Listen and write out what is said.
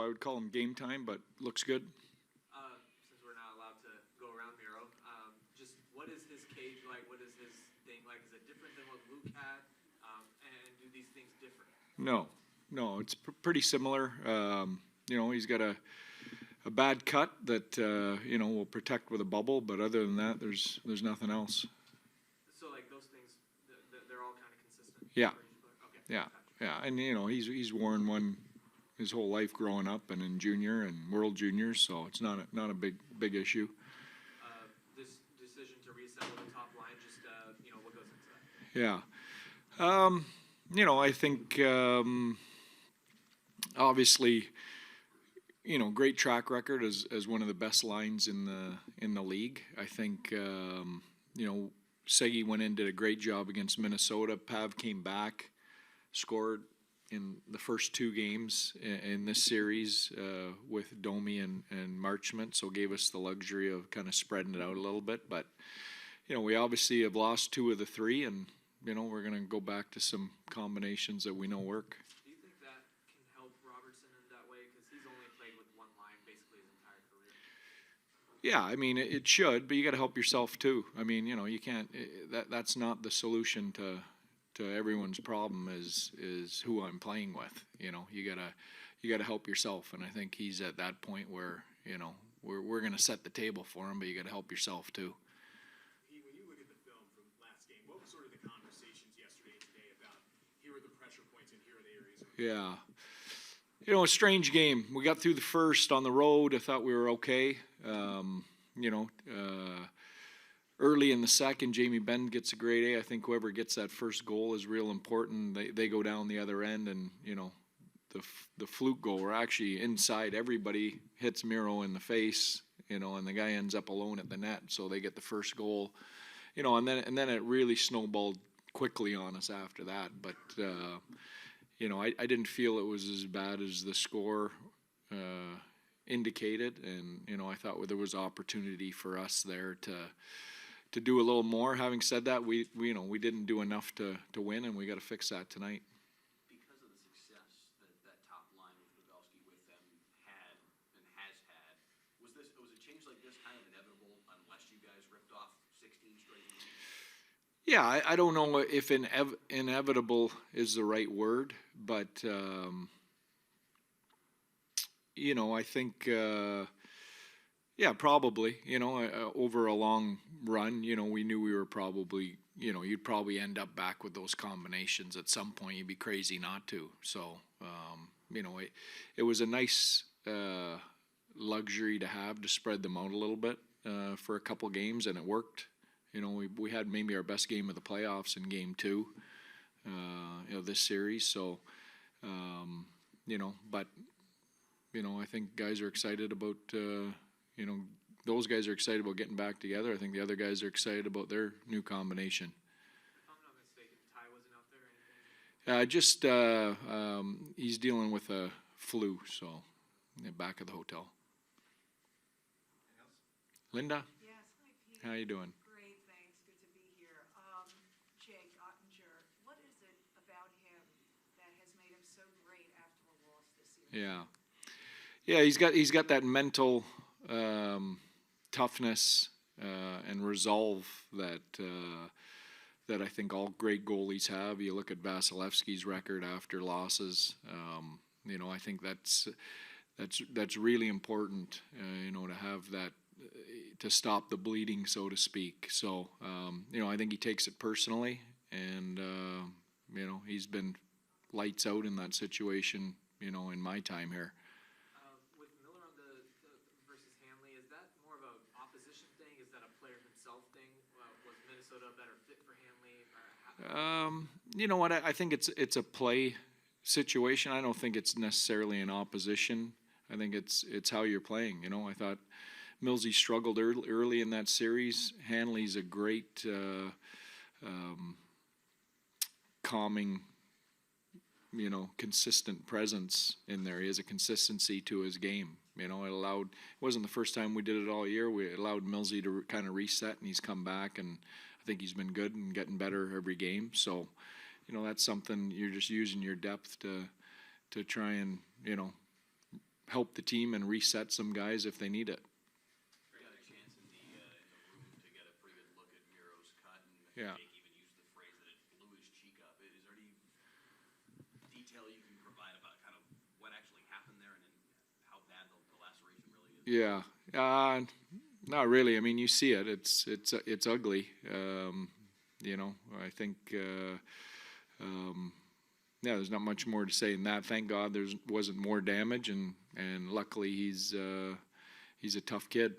I would call him game time, but looks good. Since we're not allowed to go around Miro, just what is his cage like? What is his thing like? Is it different than what Luke had? And do these things differ? No, it's pretty similar. He's got a bad cut that will protect with a bubble, but other than that, there's nothing else. So like those things, they're all kind of consistent. Yeah. Okay. Yeah, yeah, and he's worn one his whole life growing up and in junior and World Juniors, so it's not a big issue. This decision to reassemble the top line, just what goes into that? Yeah, I think obviously, great track record as one of the best lines in the league. I think Segi went in, did a great job against Minnesota. Pav came back, scored in the first two games in this series with Domi and Marchment, so gave us the luxury of kind of spreading it out a little bit. But we obviously have lost two of the three, and we're going to go back to some combinations that we know work. Do you think that can help Robertson in that way, because he's only played with one line basically his entire career? Yeah, I mean it should, but you got to help yourself too. I mean, you can't. That's not the solution to everyone's problem is who I'm playing with. You gotta help yourself, and I think he's at that point where we're gonna set the table for him, but you gotta help yourself too. When you look at the film from last game, what were sort of the conversations yesterday and today about here are the pressure points and here are the areas? Yeah, a strange game. We got through the first on the road. I thought we were okay. Early in the second, Jamie Benn gets a grade A. I think whoever gets that first goal is real important. They go down the other end, and the fluke goal, where actually inside everybody hits Miro in the face, and the guy ends up alone at the net, so they get the first goal, and then it really snowballed quickly on us after that. But I didn't feel it was as bad as the score indicated, and I thought there was opportunity for us there to do a little more. Having said that, we didn't do enough to win, and we got to fix that tonight. Because of the success that top line with Pavelski with them had and has had, was a change like this kind of inevitable unless you guys ripped off 16 straight games? Yeah, I don't know if inevitable is the right word, but I think. Yeah, probably. Over a long run, we knew we were probably, you'd probably end up back with those combinations at some point. You'd be crazy not to. So, it was a nice luxury to have to spread them out a little bit for a couple games, and it worked. We had maybe our best game of the playoffs in game 2, this series. So, but I think guys are excited about. Those guys are excited about getting back together. I think the other guys are excited about their new combination. If I'm not mistaken, Ty wasn't out there or anything? He's dealing with a flu, so back at the hotel. Linda? Yes, hi Pete. How you doing? Great, thanks. Good to be here. Jake Ottinger, what is it about him that has made him so great after a loss this season? Yeah, he's got that mental toughness and resolve that I think all great goalies have. You look at Vasilevsky's record after losses. I think that's really important. To have that to stop the bleeding, so to speak. So I think he takes it personally, and he's been lights out in that situation. In my time here. Minnesota a better fit for Hanley? You know what? I think it's a play situation. I don't think it's necessarily an opposition. I think it's how you're playing. I thought Millsy struggled early in that series. Hanley's a great calming, consistent presence in there. He has a consistency to his game. It wasn't the first time we did it all year. We allowed Millsy to kind of reset, and he's come back, and I think he's been good and getting better every game. So, that's something you're just using your depth to try and, help the team and reset some guys if they need it. We got a chance in the room to get a pretty good look at Miro's cut, and Yeah. Jake even used the phrase that it blew his cheek up. Is there any detail you can provide about kind of what actually happened there and how bad the laceration really is? Yeah, not really. I mean, you see it. It's ugly. You know, I think. Yeah, there's not much more to say than that. Thank God wasn't more damage, and luckily he's a tough kid.